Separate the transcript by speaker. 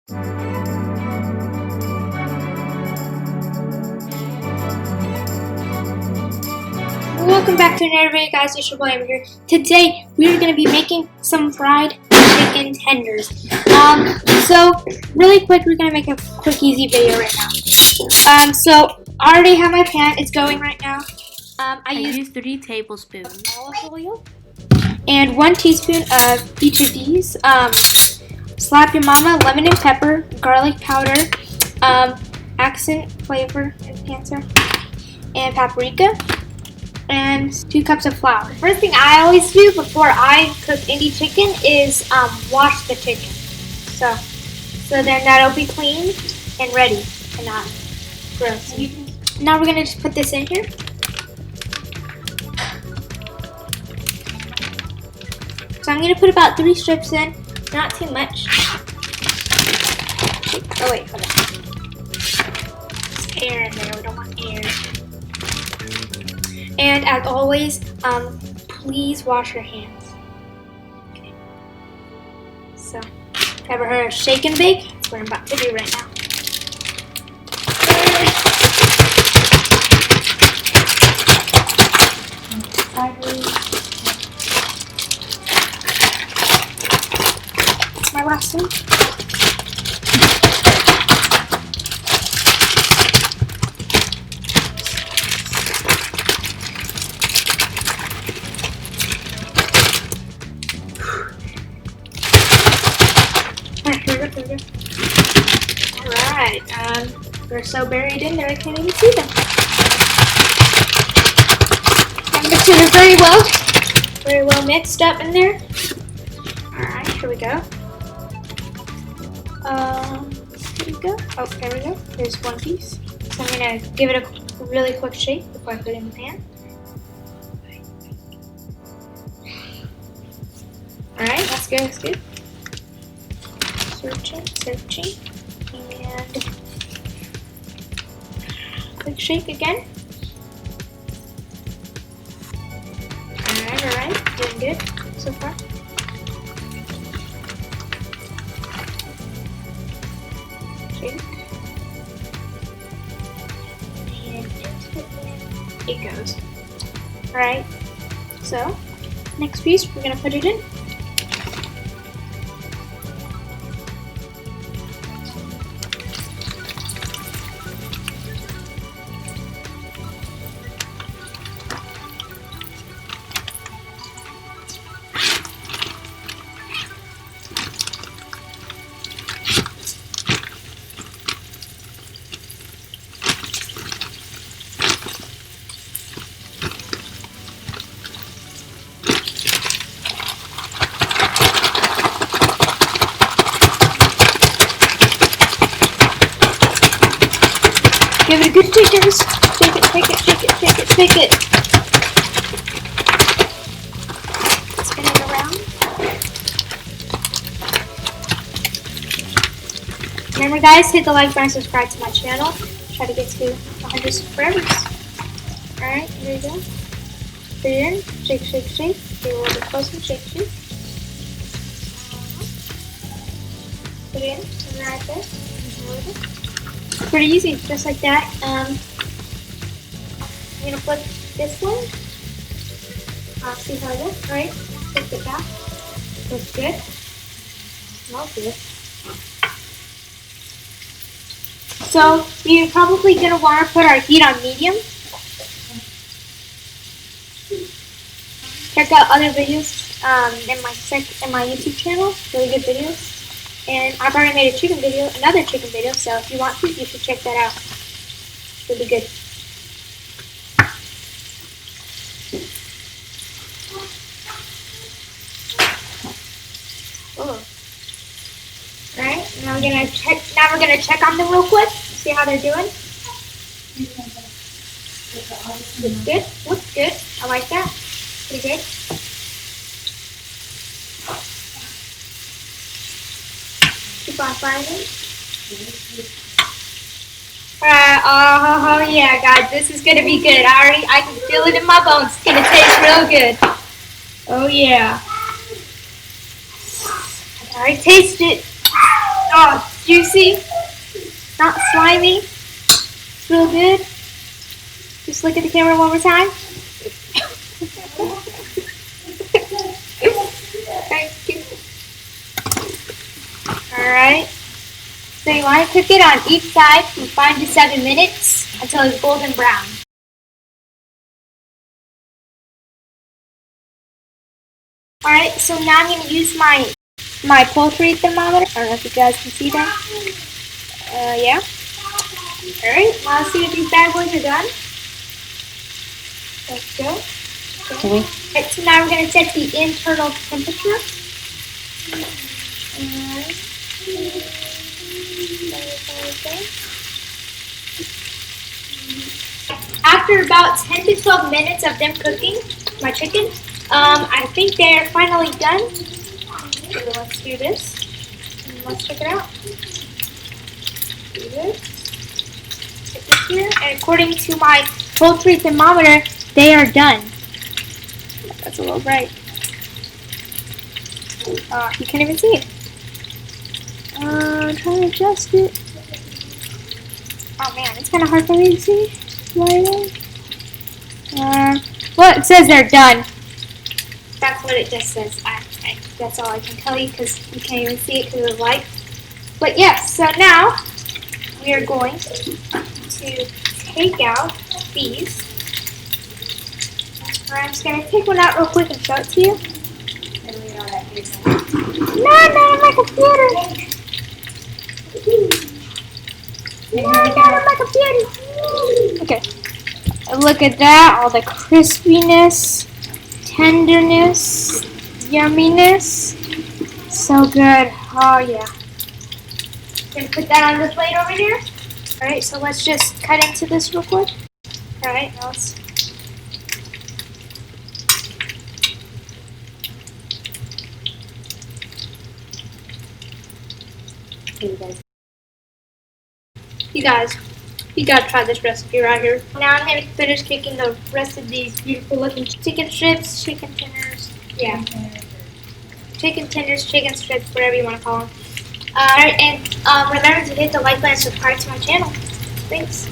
Speaker 1: Welcome back to another video, guys. It's your boy Amber here. Today we are going to be making some fried chicken tenders. So really quick, we're going to make a quick, easy video right now. So I already have my pan. It's going right now. I use 3 tablespoons olive oil and 1 teaspoon of each of these. Slap your mama, lemon and pepper, garlic powder, accent flavor enhancer, and paprika. And 2 cups of flour. First thing I always do before I cook any chicken is wash the chicken. So then that'll be clean and ready and not gross. Now we're gonna just put this in here. So I'm gonna put about 3 strips in, not too much. Oh wait, hold on. There's air in there. We don't want air. And as always, please wash your hands. Okay. So, ever heard of shake and bake? That's what I'm about to do right now. That's my last one. Alright, they're so buried in there I can't even see them. And the two are very well mixed up in there. Alright, here we go. Here we go. Oh, there we go. There's 1 piece. So I'm gonna give it a really quick shake before I put it in the pan. Alright, that's good, that's good. Searching, and quick shake again. Alright, doing good so far. Shake. And it goes. Alright, so next piece we're gonna put it in. Give it a good shake, guys. Shake it. Spin it around. Remember, guys, hit the like button, subscribe to my channel. Try to get to 100 subscribers. Alright, here we go. Put it in. Shake. Get a little bit closer. Shake. Put it in. Right there. Pretty easy, just like that. I'm gonna flip this one. See how it looks, right? Flip it back. Looks good. Smells good. So you're probably gonna want to put our heat on medium. Check out other videos in my YouTube channel. Really good videos. And I've already made another chicken video, so if you want to, you should check that out. It's really good. Oh. Alright, now we're gonna check on them real quick, see how they're doing. Looks good. I like that. Pretty good. Keep on firing. Oh yeah, guys, this is gonna be good. I can feel it in my bones. It's gonna taste real good. Oh yeah. I already tasted it. Oh, juicy, not slimy. It's real good. Just look at the camera one more time. Alright. So you want to cook it on each side for 5 to 7 minutes until it's golden brown. Alright, so now I'm going to use my poultry thermometer. I don't know if you guys can see that. Yeah. Alright, now let's see if these bad boys are done. Let's go. Okay. Alright, so now we're going to set the internal temperature. After about 10 to 12 minutes of them cooking my chicken, I think they're finally done. So let's do this. Let's check it out. Do this. Put this here. And according to my poultry thermometer, they are done. That's a little bright. You can't even see it. I'm trying to adjust it. Oh man, it's kind of hard for me to see. Well, it says they're done. That's what it just says. That's all I can tell you because you can't even see it because of the light. But yes, so now we are going to take out these. I'm just going to take one out real quick and show it to you. No, not my computer. No, not my computer. Okay. Look at that. All the crispiness, tenderness, yumminess. So good. Oh, yeah. Gonna put that on the plate over here. Alright, so let's just cut into this real quick. Alright, now let's. You gotta try this recipe right here. Now I'm gonna finish cooking the rest of these beautiful looking chicken strips, chicken tenders, yeah. Chicken tenders, chicken strips, whatever you want to call them. Alright, and remember to hit the like button and subscribe to my channel. Thanks.